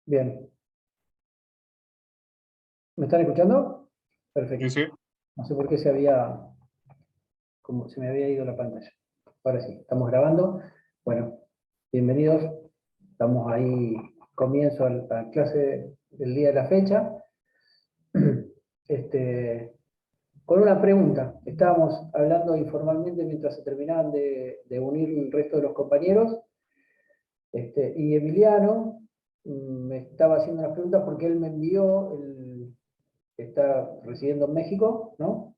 Bien. ¿Me están escuchando? Sí, Perfecto. sí. No sé por qué como se me había ido la pantalla. Ahora sí, estamos grabando. Bueno, bienvenidos. Estamos ahí, comienzo a la clase del día de la fecha. Este, con una pregunta. Estábamos hablando informalmente mientras se terminaban de unir el resto de los compañeros. Y Emiliano me estaba haciendo unas preguntas porque él me envió, está residiendo en México, ¿no?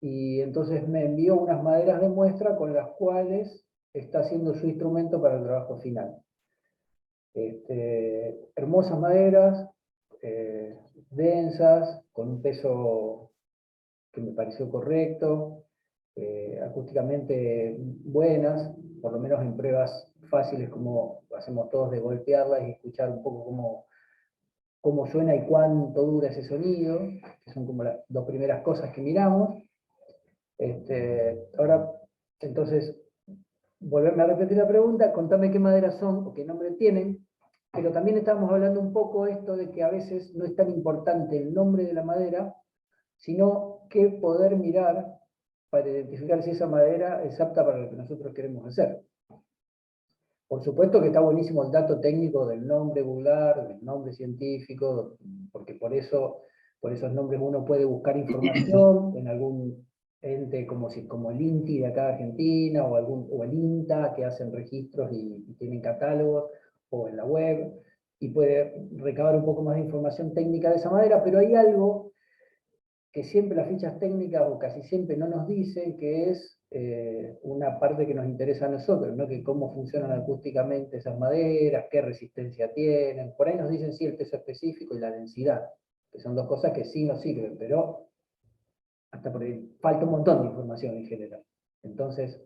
Y entonces me envió unas maderas de muestra con las cuales está haciendo su instrumento para el trabajo final. Hermosas maderas, densas, con un peso que me pareció correcto, acústicamente buenas, por lo menos en pruebas fáciles como hacemos todos de golpearlas y escuchar un poco cómo suena y cuánto dura ese sonido, que son como las dos primeras cosas que miramos. Ahora, entonces, volverme a repetir la pregunta, contame qué maderas son o qué nombre tienen, pero también estamos hablando un poco esto de que a veces no es tan importante el nombre de la madera, sino qué poder mirar para identificar si esa madera es apta para lo que nosotros queremos hacer. Por supuesto que está buenísimo el dato técnico del nombre vulgar, del nombre científico, porque por esos nombres uno puede buscar información en algún ente como el INTI de acá de Argentina, o el INTA, que hacen registros y tienen catálogos, o en la web, y puede recabar un poco más de información técnica de esa manera, pero hay algo que siempre las fichas técnicas o casi siempre no nos dicen, que es una parte que nos interesa a nosotros, ¿no? Que cómo funcionan acústicamente esas maderas, qué resistencia tienen. Por ahí nos dicen sí el peso específico y la densidad, que son dos cosas que sí nos sirven, pero hasta por ahí falta un montón de información en general. Entonces,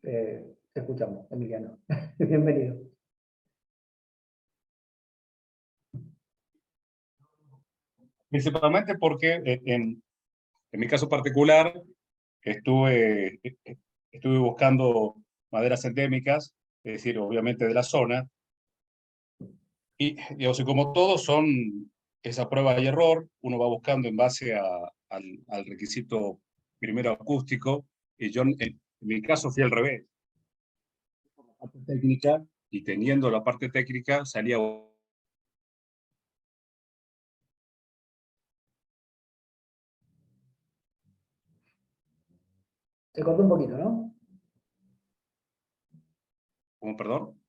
te escuchamos, Emiliano. Bienvenido. Principalmente porque en mi caso particular estuve, estuve buscando maderas endémicas, es decir, obviamente de la zona, y digamos, y como todos son esa prueba y error, uno va buscando en base al requisito primero acústico, y yo en mi caso fui al revés. La parte técnica, y teniendo la parte técnica salía. Se cortó un poquito, ¿no? ¿Cómo, perdón?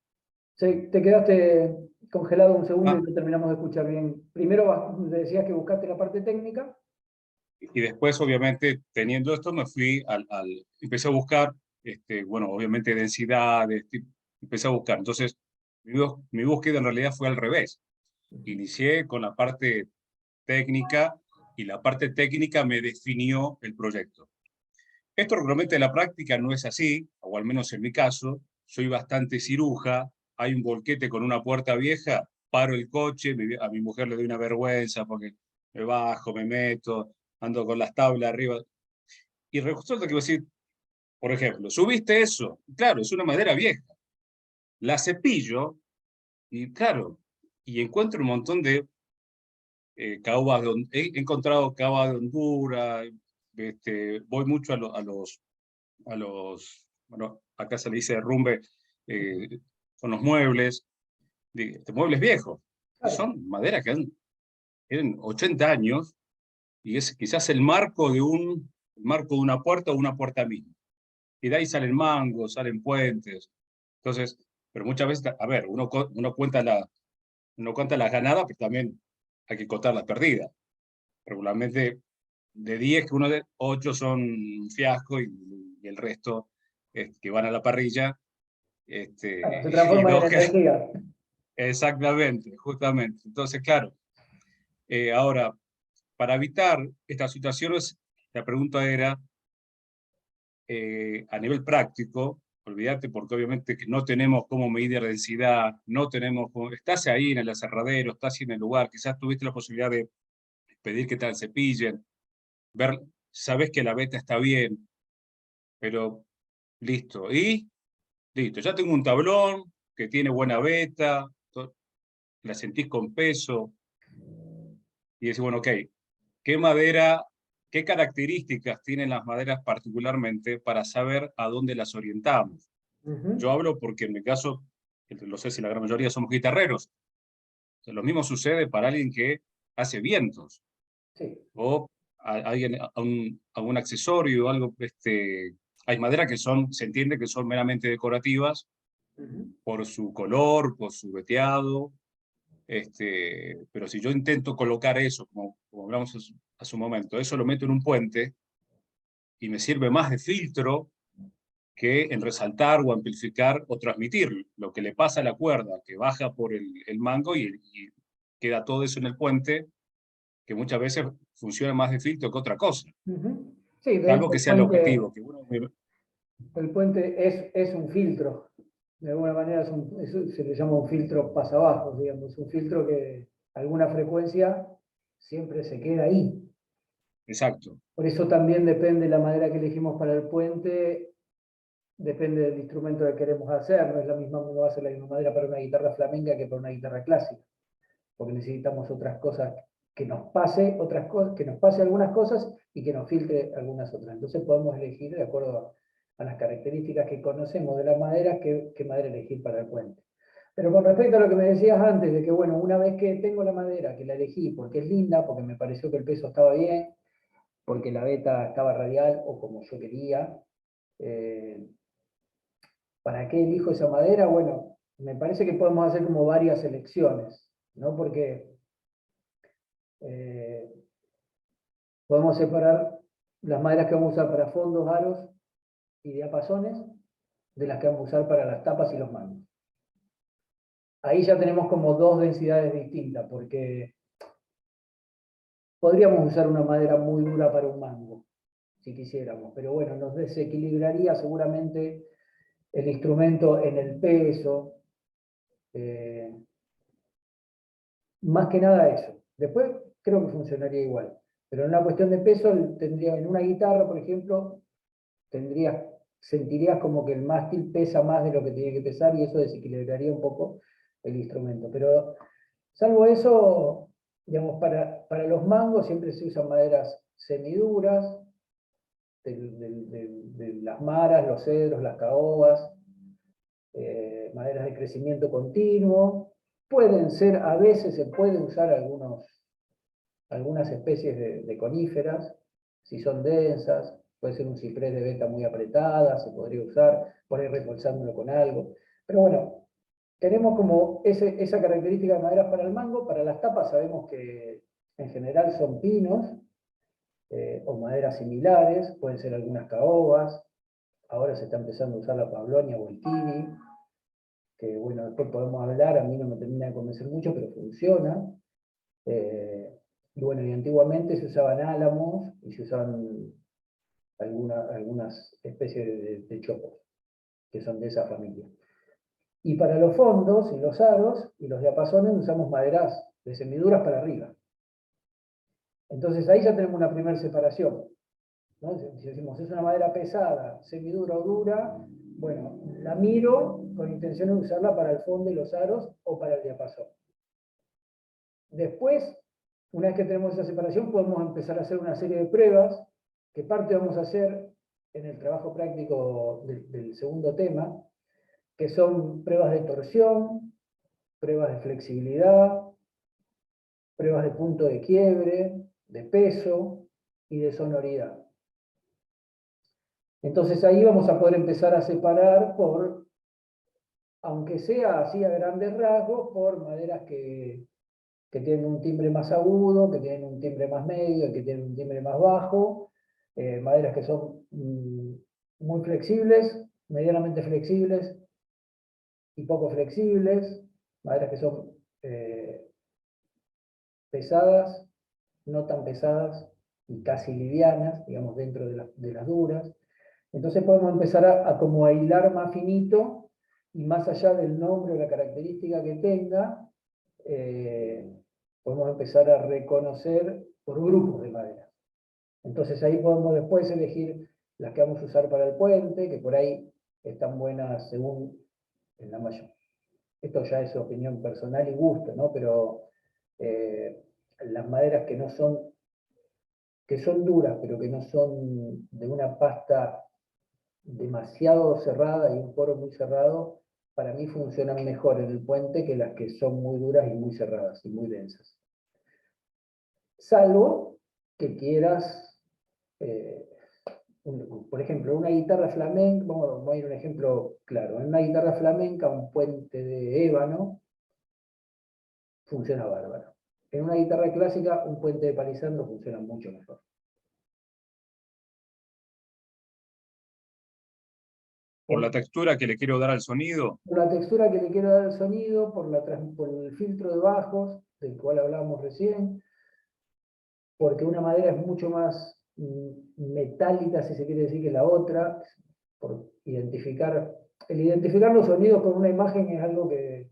Te quedaste congelado un segundo y Ah, no terminamos de escuchar bien. Primero decías que buscaste la parte técnica. y después, obviamente, teniendo esto, me fui empecé a buscar, bueno, obviamente densidades, empecé a buscar. Entonces, mi búsqueda en realidad fue al revés. Inicié con la parte técnica y la parte técnica me definió el proyecto. Esto realmente en la práctica no es así, o al menos en mi caso, soy bastante ciruja, hay un volquete con una puerta vieja, paro el coche, a mi mujer le doy una vergüenza porque me bajo, me meto, ando con las tablas arriba. Y resulta que voy a decir, por ejemplo, ¿subiste eso? Claro, es una madera vieja. La cepillo y claro, y encuentro un montón de caobas, he encontrado caobas de Honduras, voy mucho bueno, acá se le dice derrumbe, con los muebles, de muebles viejos, que Claro. son madera que tienen 80 años y es quizás el marco de una puerta o una puerta misma. Y de ahí salen mangos, salen puentes. Entonces, pero muchas veces, a ver, uno cuenta las ganadas, pero también hay que contar las perdidas. Regularmente de 10, que uno de 8 son un fiasco y el resto que van a la parrilla, Claro, se y transforman en dos que energía. exactamente, justamente. Entonces, claro, ahora, para evitar estas situaciones, la pregunta era, a nivel práctico, olvídate porque obviamente que no tenemos cómo medir densidad, no tenemos estás ahí en el aserradero, estás ahí en el lugar, quizás tuviste la posibilidad de pedir que te la cepillen, ver, sabes que la beta está bien, pero listo, y listo, ya tengo un tablón que tiene buena beta, la sentís con peso, y decís, bueno, ok, ¿qué madera, qué características tienen las maderas particularmente para saber a dónde las orientamos? Ujú. Yo hablo porque en mi caso, lo sé si la gran mayoría somos guitarreros, o sea, lo mismo sucede para alguien que hace vientos, Sí. o alguien, algún accesorio, algo, hay maderas que son, se entiende que son meramente decorativas Ujú. por su color, por su veteado, pero si yo intento colocar eso, como hablamos hace un momento, eso lo meto en un puente y me sirve más de filtro que en resaltar o amplificar o transmitir lo que le pasa a la cuerda, que baja por el mango y queda todo eso en el puente, que muchas veces funciona más de filtro que otra cosa, Ujú. Sí, de salvo hecho que sea el objetivo. Que uno, el puente es un filtro. De alguna manera se le llama un filtro pasabajo, digamos, un filtro que alguna frecuencia siempre se queda ahí. exacto, Por eso también depende la madera que elegimos para el puente, depende del instrumento que queremos hacer. No es la misma, no va a ser la misma madera para una guitarra flamenca que para una guitarra clásica, porque necesitamos otras cosas que nos pase, otras cosas, que nos pase algunas cosas y que nos filtre algunas otras. Entonces podemos elegir de acuerdo a las características que conocemos de la madera, qué madera elegir para el puente. Pero con respecto a lo que me decías antes, de que bueno, una vez que tengo la madera, que la elegí porque es linda, porque me pareció que el peso estaba bien, porque la veta estaba radial o como yo quería, eh, ¿para qué elijo esa madera? Bueno, me parece que podemos hacer como varias elecciones, ¿no? Porque eh, podemos separar las maderas que vamos a usar para fondos, aros y diapasones de las que vamos a usar para las tapas y los mangos. Ahí ya tenemos como dos densidades distintas, porque podríamos usar una madera muy dura para un mango, si quisiéramos, pero bueno, nos desequilibraría seguramente el instrumento en el peso, eh, más que nada eso. Después creo que funcionaría igual, pero en una cuestión de peso, tendría en una guitarra, por ejemplo, sentirías como que el mástil pesa más de lo que tiene que pesar y eso desequilibraría un poco el instrumento. Pero salvo eso, digamos, para los mangos siempre se usan maderas semiduras, de las maras, los cedros, las caobas, maderas de crecimiento continuo. Pueden ser, a veces se puede usar algunas especies de coníferas, si son densas, puede ser un ciprés de veta muy apretada, se podría usar, por ahí reforzándolo con algo. Pero bueno, tenemos como esa característica de maderas para el mango. Para las tapas sabemos que en general son pinos o maderas similares, pueden ser algunas caobas. Ahora se está empezando a usar la pablonia o el kiwi, que bueno, después podemos hablar, a mí no me termina de convencer mucho, pero funciona. Y bueno, y antiguamente se usaban álamos y se usaban algunas especies de chopos, que son de esa familia. Y para los fondos y los aros y los diapasones usamos maderas de semiduras para arriba. Entonces ahí ya tenemos una primera separación, ¿no? Si decimos es una madera pesada, semidura o dura, bueno, la miro con intención de usarla para el fondo y los aros o para el diapasón. Después, una vez que tenemos esa separación, podemos empezar a hacer una serie de pruebas, que parte vamos a hacer en el trabajo práctico del segundo tema, que son pruebas de torsión, pruebas de flexibilidad, pruebas de punto de quiebre, de peso y de sonoridad. Entonces ahí vamos a poder empezar a separar aunque sea así a grandes rasgos, por maderas que tienen un timbre más agudo, que tienen un timbre más medio, que tienen un timbre más bajo, maderas que son muy flexibles, medianamente flexibles y poco flexibles, maderas que son pesadas, no tan pesadas y casi livianas, digamos, dentro de las duras. Entonces podemos empezar a como a hilar más finito y más allá del nombre o la característica que tenga, podemos empezar a reconocer por grupos de madera. Entonces ahí podemos después elegir las que vamos a usar para el puente, que por ahí están buenas según en la mayor. esto ya es opinión personal y gusto, ¿no? Pero las maderas que son duras, pero que no son de una pasta demasiado cerrada y un poro muy cerrado, para mí funcionan mejor en el puente que las que son muy duras y muy cerradas y muy densas. Salvo que quieras, por ejemplo, una guitarra flamenca, vamos a ir a un ejemplo claro, en una guitarra flamenca un puente de ébano funciona bárbaro. En una guitarra clásica un puente de palisandro funciona mucho mejor. Por la textura que le quiero dar al sonido. Por la textura que le quiero dar al sonido, por el filtro de bajos, del cual hablábamos recién, porque una madera es mucho más metálica, si se quiere decir, que la otra, por identificar los sonidos con una imagen es algo que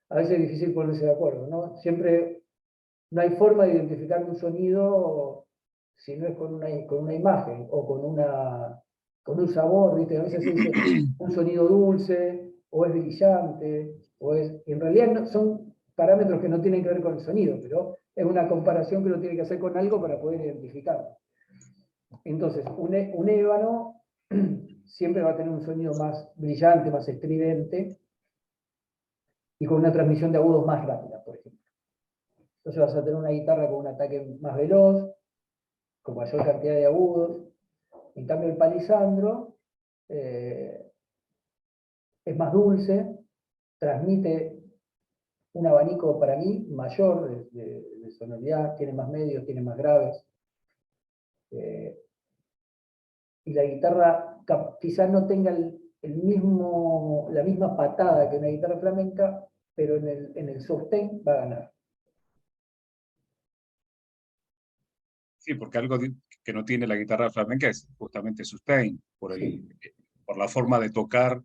a veces es difícil ponerse de acuerdo, ¿no? Siempre no hay forma de identificar un sonido si no es con una imagen o con un sabor, ¿viste? A veces se dice un sonido dulce, o es brillante, y en realidad son parámetros que no tienen que ver con el sonido, pero es una comparación que uno tiene que hacer con algo para poder identificarlo. Entonces, un ébano siempre va a tener un sonido más brillante, más estridente, y con una transmisión de agudos más rápida, por ejemplo. Entonces vas a tener una guitarra con un ataque más veloz, con mayor cantidad de agudos. En cambio, el palisandro es más dulce, transmite un abanico para mí mayor de sonoridad, tiene más medios, tiene más graves. Y la guitarra quizás no tenga la misma patada que una guitarra flamenca, pero en el sostén va a ganar. Sí, porque algo que no tiene la guitarra flamenca es justamente sustain, Sí, por la forma de tocar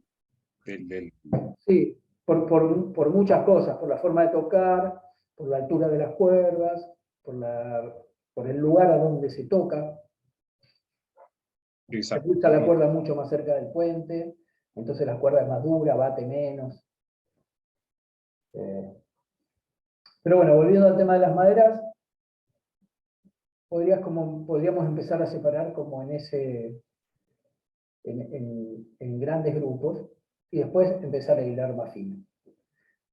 del. sí, por muchas cosas, por la forma de tocar, por la altura de las cuerdas, por el lugar a donde se toca. Se Exacto. pulsa la cuerda mucho más cerca del puente, entonces la cuerda es más dura, bate menos. Pero bueno, volviendo al tema de las maderas, podríamos empezar a separar como en grandes grupos y después empezar a hilar más fino.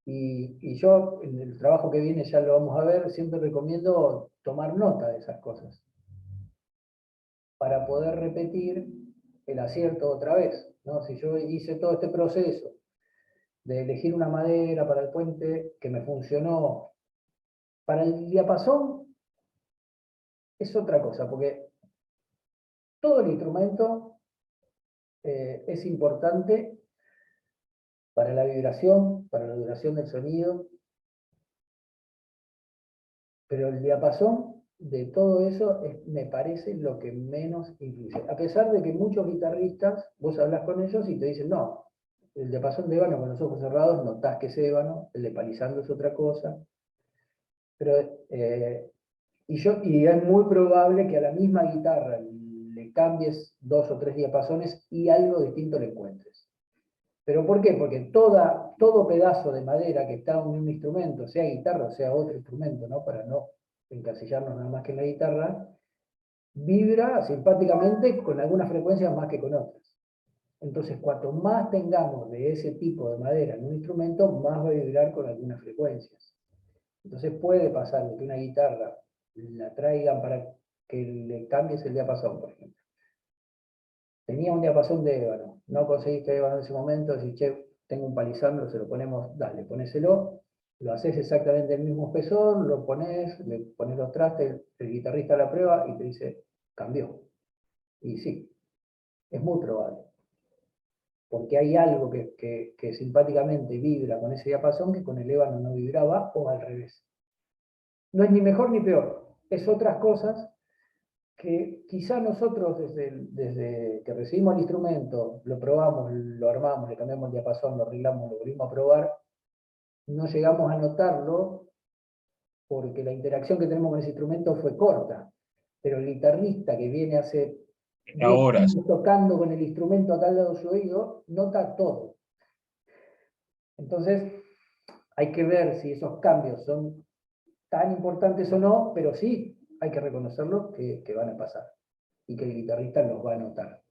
Y yo, en el trabajo que viene ya lo vamos a ver, siempre recomiendo tomar nota de esas cosas para poder repetir el acierto otra vez, ¿no? Si yo hice todo este proceso de elegir una madera para el puente que me funcionó, para el diapasón es otra cosa, porque todo el instrumento es importante para la vibración, para la duración del sonido, pero el diapasón de todo eso me parece lo que menos influye. A pesar de que muchos guitarristas, vos hablas con ellos y te dicen, no, el diapasón de ébano con los ojos cerrados notás que es ébano, el de palisandro es otra cosa, pero, y es muy probable que a la misma guitarra le cambies 2 o 3 diapasones y algo distinto le encuentres. ¿Pero por qué? Porque todo pedazo de madera que está en un instrumento, sea guitarra o sea otro instrumento, ¿no? Para no encasillarnos nada más que en la guitarra, vibra simpáticamente con algunas frecuencias más que con otras. Entonces, cuanto más tengamos de ese tipo de madera en un instrumento, más va a vibrar con algunas frecuencias. Entonces puede pasar de que una guitarra la traigan para que le cambies el diapasón, por ejemplo. Tenía un diapasón de ébano, no conseguiste ébano en ese momento, decís, che, tengo un palisandro, se lo ponemos, dale, ponéselo, lo haces exactamente el mismo espesor, lo pones, le pones los trastes, el guitarrista la prueba y te dice, cambió. Y sí, es muy probable, porque hay algo que simpáticamente vibra con ese diapasón que con el ébano no vibraba, o al revés. No es ni mejor ni peor, es otras cosas que quizá nosotros desde que recibimos el instrumento, lo probamos, lo armamos, le cambiamos el diapasón, lo arreglamos, lo volvimos a probar, no llegamos a notarlo porque la interacción que tenemos con ese instrumento fue corta. Pero el guitarrista que viene hace 10 Ahora, años tocando con el instrumento acá al lado de su oído, nota todo. Entonces, hay que ver si esos cambios son tan importantes o no, pero sí hay que reconocerlos que van a pasar y que el guitarrista los va a notar.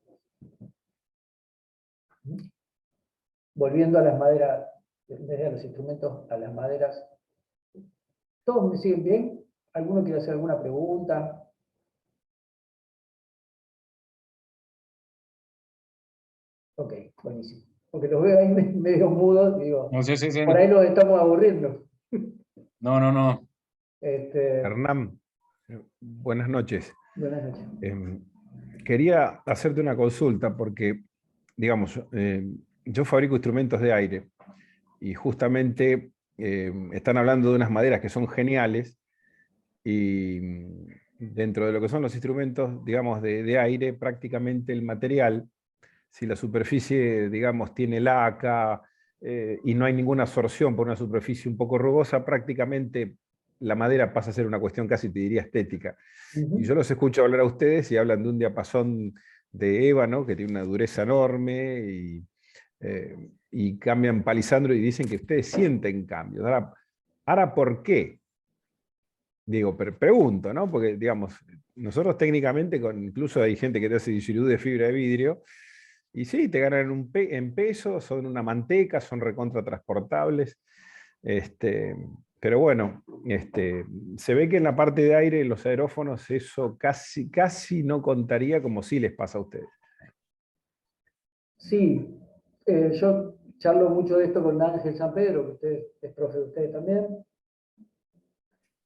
Volviendo a las maderas, desde los instrumentos a las maderas, ¿todos me siguen bien? ¿Alguno quiere hacer alguna pregunta? Ok, buenísimo. Porque los veo ahí medio mudos, digo, No sé si por ahí los estamos aburriendo. No, no, no. Hernán, buenas noches. Buenas noches. Quería hacerte una consulta porque, digamos, yo fabrico instrumentos de aire y justamente están hablando de unas maderas que son geniales y dentro de lo que son los instrumentos, digamos, de aire, prácticamente el material, si la superficie, digamos, tiene laca y no hay ninguna absorción por una superficie un poco rugosa, prácticamente la madera pasa a ser una cuestión casi, te diría, estética. Y yo los escucho hablar a ustedes y hablan de un diapasón de ébano que tiene una dureza enorme y cambian palisandro y dicen que ustedes sienten cambios. Ahora, ¿por qué? Digo, pregunto, ¿no? Porque, digamos, nosotros técnicamente, incluso hay gente que te hace didgeridoo de fibra de vidrio, y sí, te ganan en peso, son una manteca, son recontra transportables. Pero bueno, se ve que en la parte de aire, los aerófonos, eso casi no contaría como sí les pasa a ustedes. Sí, yo charlo mucho de esto con Ángel San Pedro, que usted es profe de ustedes también.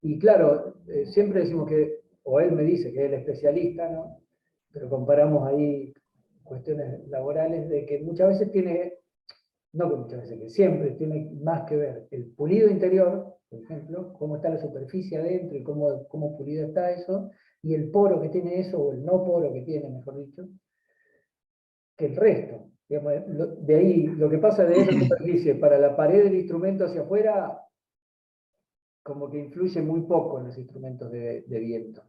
Y claro, siempre decimos que, o él me dice que es el especialista, ¿no? Pero comparamos ahí cuestiones laborales de que muchas veces tiene, no que muchas veces, que siempre tiene más que ver el pulido interior, por ejemplo, cómo está la superficie adentro y cómo pulido está eso, y el poro que tiene eso, o el no poro que tiene, mejor dicho, que el resto. Digamos, de ahí, lo que pasa de esa superficie para la pared del instrumento hacia afuera, como que influye muy poco en los instrumentos de viento.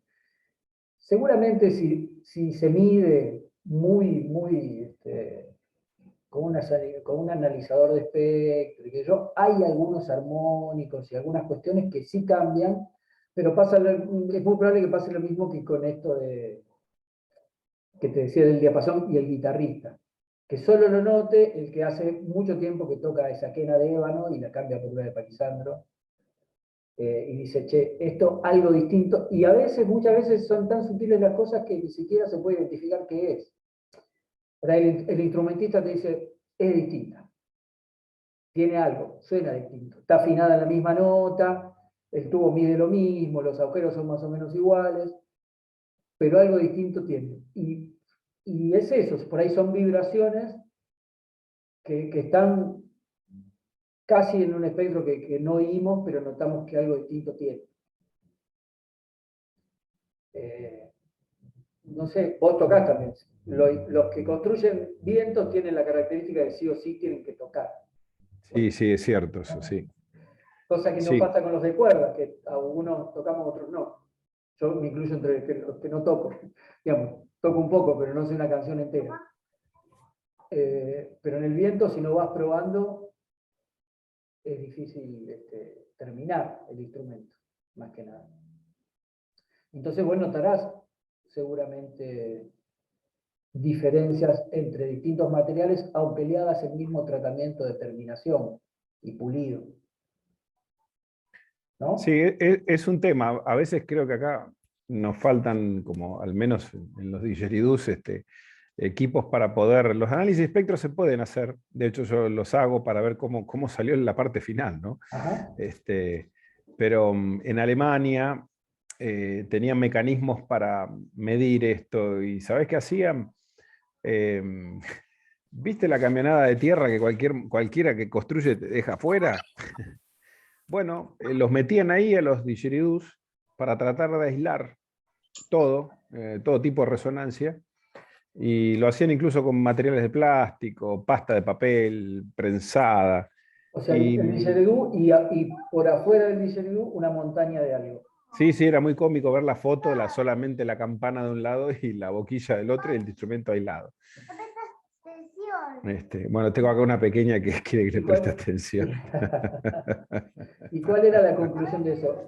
Seguramente si se mide muy con un analizador de espectro, hay algunos armónicos y algunas cuestiones que sí cambian, pero es muy probable que pase lo mismo que con esto que te decía del diapasón y el guitarrista. Que solo lo note el que hace mucho tiempo que toca esa quena de ébano y la cambia por una de palisandro. Y dice, che, esto algo distinto, y a veces, muchas veces son tan sutiles las cosas que ni siquiera se puede identificar qué es. Por ahí el instrumentista te dice, es distinta, tiene algo, suena distinto, está afinada en la misma nota, el tubo mide lo mismo, los agujeros son más o menos iguales, pero algo distinto tiene. Y es eso, por ahí son vibraciones que están casi en un espectro que no oímos, pero notamos que algo distinto tiene. No sé, vos tocás también. Los que construyen vientos tienen la característica de sí o sí tienen que tocar. Sí, es cierto eso, sí. Cosa que no Sí. pasa con los de cuerda, que algunos tocamos, otros no. Yo me incluyo entre los que no toco. Digamos, toco un poco, pero no sé una canción entera. Pero en el viento, si no vas probando, es difícil terminar el instrumento, más que nada. Entonces vos notarás seguramente diferencias entre distintos materiales, aunque le hagas el mismo tratamiento de terminación y pulido. ¿No? Sí, es un tema. A veces creo que acá nos faltan, como al menos en los didgeridoos, equipos para poder... Los análisis de espectro se pueden hacer, de hecho yo los hago para ver cómo salió en la parte final, ¿no? Ajá. Pero en Alemania tenían mecanismos para medir esto y ¿sabés qué hacían? ¿Viste la camionada de tierra que cualquiera que construye te deja afuera? Bueno, los metían ahí a los didgeridoos para tratar de aislar todo tipo de resonancia, y lo hacían incluso con materiales de plástico, pasta de papel, prensada. O sea, el didgeridoo y por afuera del didgeridoo una montaña de algo. Sí, era muy cómico ver la foto, solamente la campana de un lado y la boquilla del otro y el instrumento aislado. Bueno, tengo acá una pequeña que quiere que ¿Y le preste cuál, atención. ¿Y cuál era la conclusión de eso?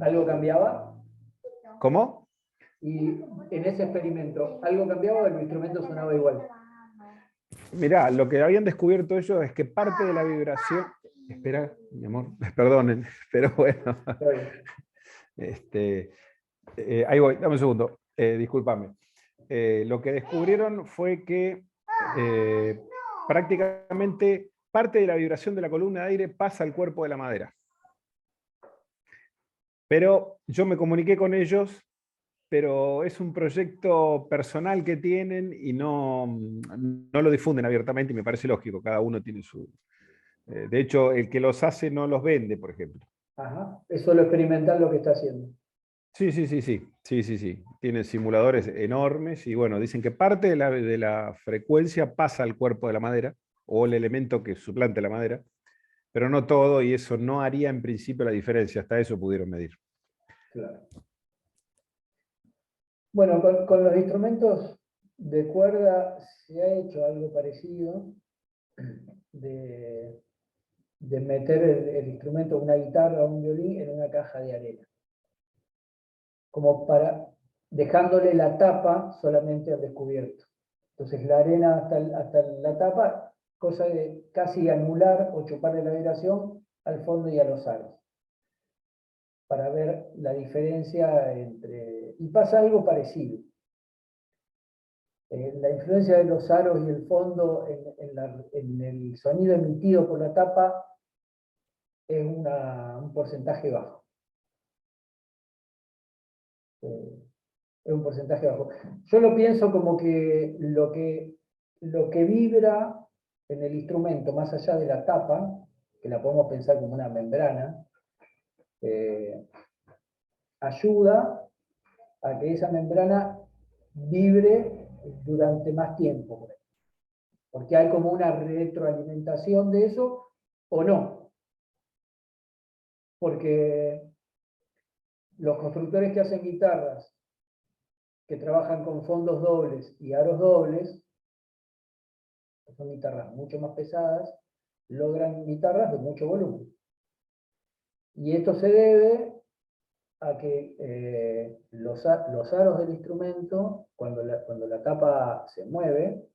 ¿Algo cambiaba? ¿Cómo? Y en ese experimento, ¿algo cambiaba o el instrumento sonaba igual? Mirá, lo que habían descubierto ellos es que parte de la vibración... Espera, mi amor, perdonen, pero bueno. Está bien. Ahí voy, dame un segundo, discúlpame. Lo que descubrieron fue que prácticamente parte de la vibración de la columna de aire pasa al cuerpo de la madera. Pero yo me comuniqué con ellos, pero es un proyecto personal que tienen y no lo difunden abiertamente y me parece lógico, cada uno tiene su... de hecho, el que los hace no los vende, por ejemplo. Ajá. Es solo experimental lo que está haciendo. Sí, sí, sí, sí, sí, sí, sí. Tienen simuladores enormes y bueno, dicen que parte de la frecuencia pasa al cuerpo de la madera o el elemento que suplante la madera, pero no todo y eso no haría en principio la diferencia, hasta eso pudieron medir. Claro. Bueno, con los instrumentos de cuerda se ha hecho algo parecido de, de meter el instrumento, una guitarra o un violín, en una caja de arena. Como para dejándole la tapa solamente al descubierto. Entonces la arena hasta la tapa, cosa de casi anular o chuparle la vibración al fondo y a los aros, para ver la diferencia entre... Y pasa algo parecido. La influencia de los aros y el fondo en el sonido emitido por la tapa es un porcentaje bajo. Es un porcentaje bajo. Yo lo pienso como que lo que vibra en el instrumento, más allá de la tapa, que la podemos pensar como una membrana, ayuda a que esa membrana vibre durante más tiempo. Porque hay como una retroalimentación de eso, o no. Porque los constructores que hacen guitarras, que trabajan con fondos dobles y aros dobles, que son guitarras mucho más pesadas, logran guitarras de mucho volumen. Y esto se debe a que los aros del instrumento, cuando la tapa se mueve,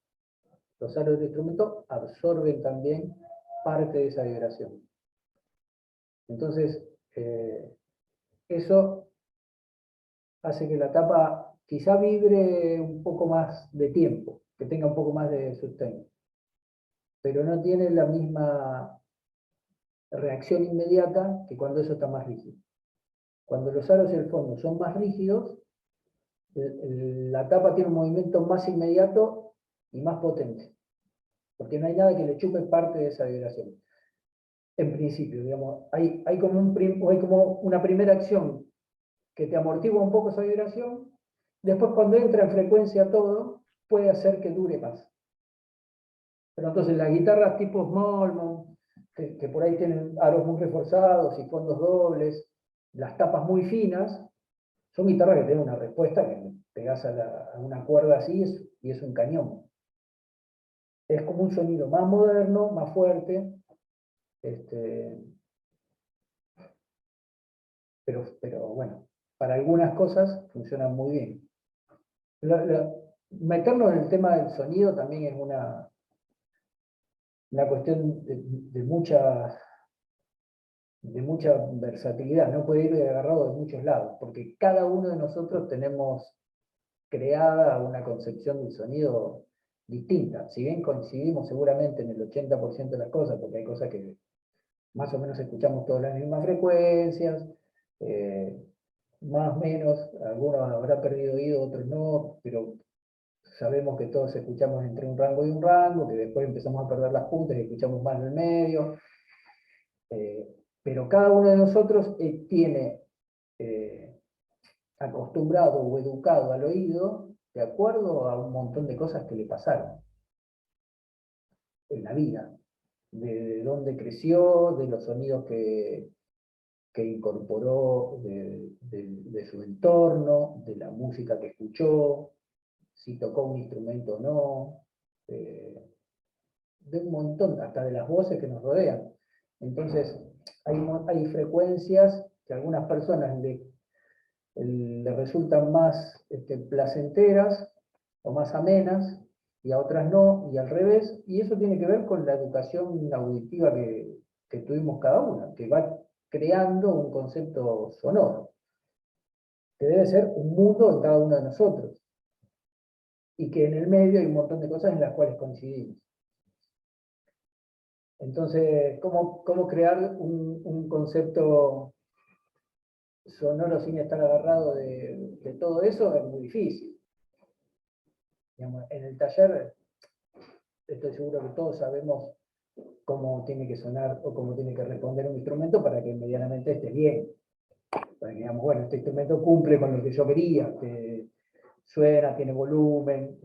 los aros del instrumento absorben también parte de esa vibración. Entonces, eso hace que la tapa quizá vibre un poco más de tiempo, que tenga un poco más de sustento, pero no tiene la misma reacción inmediata que cuando eso está más rígido. Cuando los aros y el fondo son más rígidos, la tapa tiene un movimiento más inmediato y más potente, porque no hay nada que le chupe parte de esa vibración. En principio, digamos, hay como una primera acción que te amortigua un poco esa vibración, después cuando entra en frecuencia todo, puede hacer que dure más. Pero entonces las guitarras tipo Smallman, que por ahí tienen aros muy reforzados y fondos dobles, las tapas muy finas, son guitarras que tienen una respuesta que pegas a una cuerda así y es un cañón. Es como un sonido más moderno, más fuerte, pero bueno, para algunas cosas funcionan muy bien. Meternos en el tema del sonido también es una cuestión de mucha versatilidad, no puede ir agarrado de muchos lados, porque cada uno de nosotros tenemos creada una concepción del sonido distinta. Si bien coincidimos seguramente en el 80% de las cosas, porque hay cosas que más o menos escuchamos todas las mismas frecuencias, más o menos, algunos habrá perdido oído, otros no, pero sabemos que todos escuchamos entre un rango y un rango, que después empezamos a perder las puntas y escuchamos más en el medio. Pero cada uno de nosotros tiene acostumbrado o educado al oído de acuerdo a un montón de cosas que le pasaron en la vida, de dónde creció, de los sonidos que incorporó de su entorno, de la música que escuchó, si tocó un instrumento o no. de un montón, hasta de las voces que nos rodean. Entonces, hay frecuencias que a algunas personas le resultan más placenteras o más amenas, y a otras no, y al revés, y eso tiene que ver con la educación auditiva que tuvimos cada una, que va creando un concepto sonoro, que debe ser un mundo en cada uno de nosotros, y que en el medio hay un montón de cosas en las cuales coincidimos. Entonces, ¿cómo crear un concepto sonoro sin estar agarrado de todo eso? Es muy difícil. Digamos, en el taller estoy seguro que todos sabemos cómo tiene que sonar o cómo tiene que responder un instrumento para que medianamente esté bien. Para que digamos, bueno, este instrumento cumple con lo que yo quería, que suena, tiene volumen,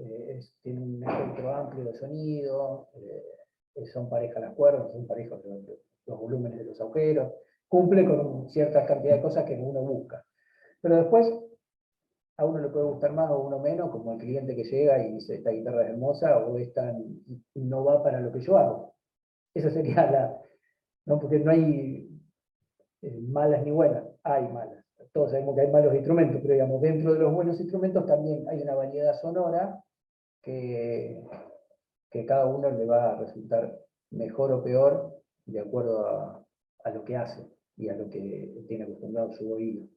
tiene un espectro amplio de sonido, son parejas las cuerdas, son parejas los volúmenes de los agujeros, cumple con cierta cantidad de cosas que uno busca. Pero después, a uno le puede gustar más o uno menos, como el cliente que llega y dice, esta guitarra es hermosa, o esta no va para lo que yo hago. Esa sería ¿no? Porque no hay malas ni buenas, hay malas. Todos sabemos que hay malos instrumentos, pero digamos, dentro de los buenos instrumentos también hay una variedad sonora que cada uno le va a resultar mejor o peor de acuerdo a lo que hace y a lo que tiene acostumbrado su oído.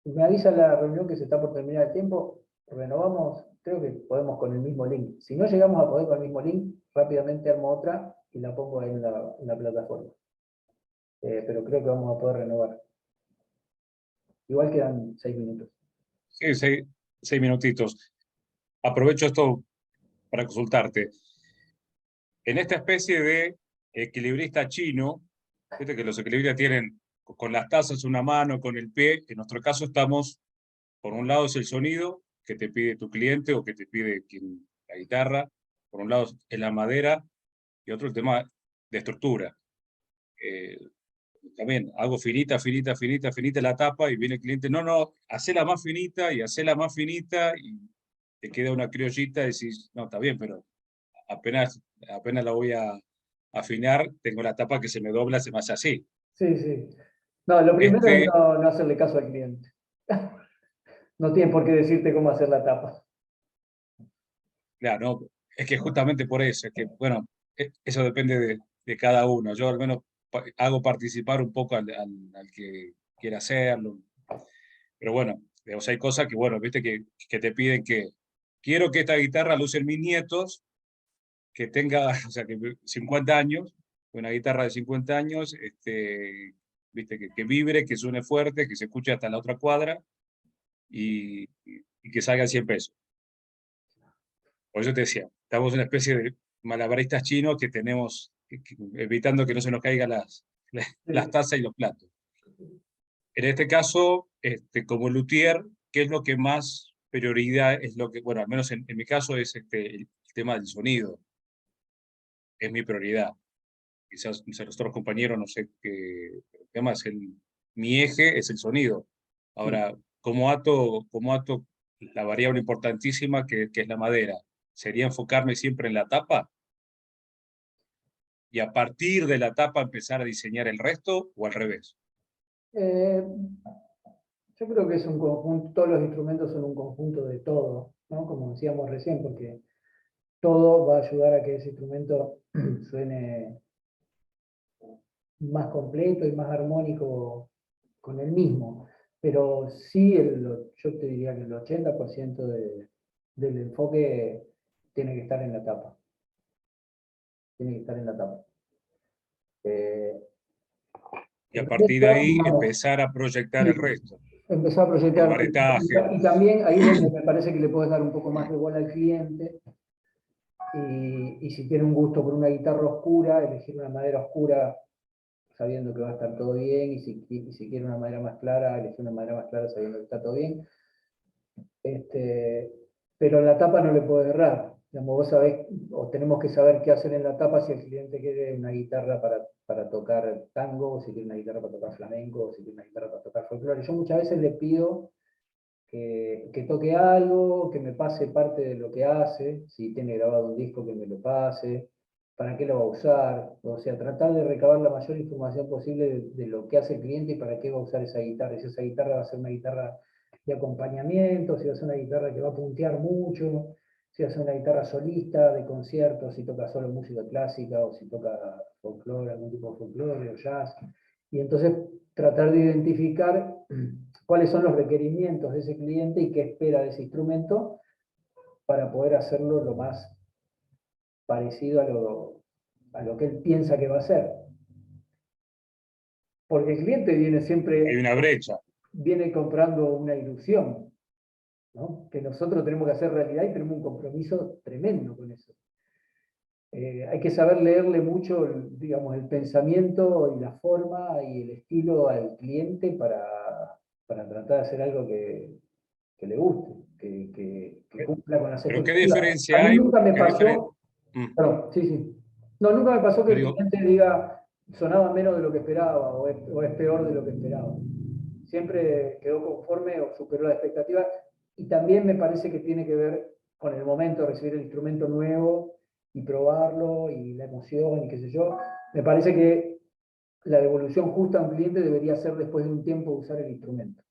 Me avisa la reunión que se está por terminar el tiempo, renovamos, creo que podemos con el mismo link. Si no llegamos a poder con el mismo link, rápidamente armo otra y la pongo ahí en la plataforma. Pero creo que vamos a poder renovar. Igual quedan 6 minutos. Sí, 6 minutitos. Aprovecho esto para consultarte. En esta especie de equilibrista chino, viste que los equilibristas tienen con las tazas una mano, con el pie. En nuestro caso estamos, por un lado es el sonido que te pide tu cliente o que te pide la guitarra, por un lado es la madera y otro el tema de estructura. También hago finita, finita, finita, finita la tapa y viene el cliente, no, hacela más finita y hacela más finita y te queda una criollita y decís, no, está bien, pero apenas la voy a afinar, tengo la tapa que se me dobla, se me hace así. Sí, sí. No, lo primero es no hacerle caso al cliente. No tiene por qué decirte cómo hacer la tapa. Claro, no, es que justamente por eso, es que, bueno, eso depende de cada uno. Yo al menos hago participar un poco al que quiera hacerlo. Pero bueno, o sea, hay cosas que, bueno, viste que te piden que quiero que esta guitarra la usen mis nietos, que tenga, o sea, que 50 años, una guitarra de 50 años, viste, que vibre, que suene fuerte, que se escuche hasta la otra cuadra y que salga 100 pesos. Por eso te decía, estamos en una especie de malabaristas chinos que tenemos, evitando que no se nos caigan las tazas y los platos. En este caso, como luthier, ¿qué es lo que más prioridad es lo que, bueno, al menos en mi caso es el tema del sonido, es mi prioridad. Quizás los otros compañeros, no sé qué, el tema es mi eje es el sonido. Ahora, ¿cómo ato la variable importantísima que es la madera? ¿Sería enfocarme siempre en la tapa? Y a partir de la tapa empezar a diseñar el resto o al revés. Yo creo que es un conjunto, todos los instrumentos son un conjunto de todo, ¿no? Como decíamos recién, porque todo va a ayudar a que ese instrumento suene más completo y más armónico con el mismo. Pero sí, yo te diría que el 80% del enfoque tiene que estar en la tapa. Tiene que estar en la tapa. Y a partir de ahí empezar a proyectar el resto. Empezar a proyectar El baretaje. y también ahí es donde me parece que le puedes dar un poco más de bola al cliente. Y si tiene un gusto por una guitarra oscura, elegir una madera oscura sabiendo que va a estar todo bien, y si quiere una madera más clara, elegir una madera más clara sabiendo que está todo bien. Pero en la tapa no le puedo errar. Digamos, vos sabés, o tenemos que saber qué hacer en la tapa si el cliente quiere una guitarra para tocar tango, o si quiere una guitarra para tocar flamenco, o si quiere una guitarra para tocar folclore. Yo muchas veces le pido que toque algo, que me pase parte de lo que hace, si tiene grabado un disco que me lo pase, para qué lo va a usar, o sea, tratar de recabar la mayor información posible de lo que hace el cliente y para qué va a usar esa guitarra. Si esa guitarra va a ser una guitarra de acompañamiento, si va a ser una guitarra que va a puntear mucho, si va a ser una guitarra solista, de concierto, si toca solo música clásica o si toca folclore, algún tipo de folclore o jazz. Y entonces tratar de identificar cuáles son los requerimientos de ese cliente y qué espera de ese instrumento para poder hacerlo lo más parecido a lo que él piensa que va a hacer. Porque el cliente viene Hay siempre, una brecha. viene comprando una ilusión, ¿no? Que nosotros tenemos que hacer realidad y tenemos un compromiso tremendo con eso. Hay que saber leerle mucho, digamos, el pensamiento y la forma y el estilo al cliente para tratar de hacer algo que le guste, que cumpla con las Pero ¿qué expectativas. diferencia A mí hay? nunca me ¿Qué pasó, perdón, sí, sí. No, nunca me pasó que Yo el digo, cliente diga, sonaba menos de lo que esperaba o es peor de lo que esperaba. Siempre quedó conforme o superó las expectativas. Y también me parece que tiene que ver con el momento de recibir el instrumento nuevo y probarlo y la emoción y qué sé yo. Me parece que la devolución justa a un cliente debería ser después de un tiempo de usar el instrumento.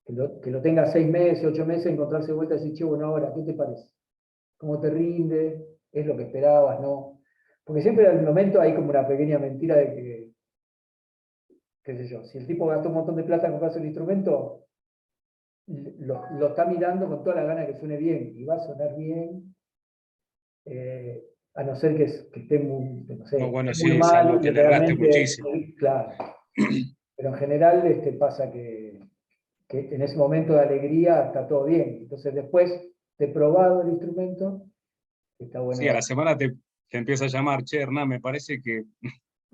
Que lo tenga 6 meses, 8 meses, encontrarse de vuelta y decir, che, bueno, ahora, ¿qué te parece? ¿Cómo te rinde? ¿Es lo que esperabas? ¿No? Porque siempre al momento hay como una pequeña mentira de que, qué sé yo, si el tipo gastó un montón de plata en comprarse el instrumento, lo está mirando con toda la gana que suene bien, y va a sonar bien, a no ser que esté muy, no sé, no, bueno, muy sí, salvo mal y que le erraste realmente, muchísimo. claro. Pero en general pasa que en ese momento de alegría está todo bien. Entonces después de probado el instrumento, está Sí, a bueno. la semana te empieza a llamar, che, Hernán, me parece que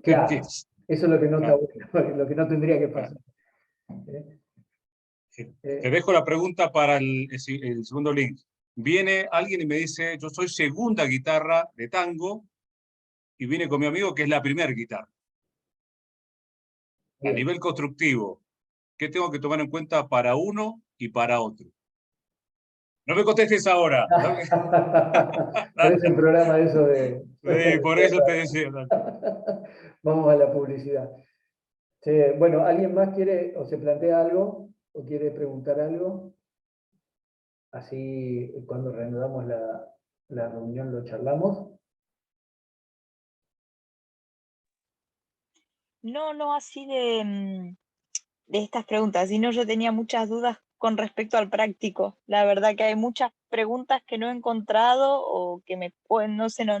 Claro, empieza. eso es lo que no está Claro, bueno, lo que no tendría que claro. pasar. ¿Eh? Te Eh, dejo la pregunta para el segundo link. Viene alguien y me dice, yo soy segunda guitarra de tango y vine con mi amigo que es la primera guitarra. A bien. nivel constructivo, ¿qué tengo que tomar en cuenta para uno y para otro? No me contestes ahora. Parece un programa eso de... Sí, por eso te decía. Vamos a la publicidad. Sí, bueno, ¿alguien más quiere o se plantea algo o quiere preguntar algo? Así cuando reanudamos la reunión lo charlamos. No, no así de estas preguntas, sino yo tenía muchas dudas con respecto al práctico. La verdad que hay muchas preguntas que no he encontrado o que me pueden, no sé, no,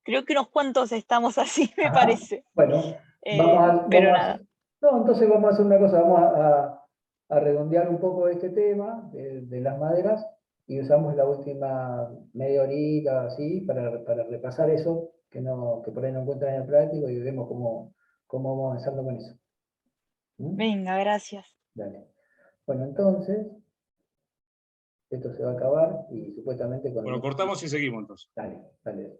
creo que unos cuantos estamos así, me Ajá. parece. Bueno, Pero nada, no, entonces vamos a hacer una cosa, vamos a redondear un poco este tema de las maderas y usamos la última media horita así para repasar eso que por ahí no encuentran en el práctico y vemos cómo vamos avanzando con eso. ¿Mm? venga, gracias. Dale. Bueno, entonces, esto se va a acabar y supuestamente con el Bueno, último. cortamos y seguimos entonces. Dale, dale.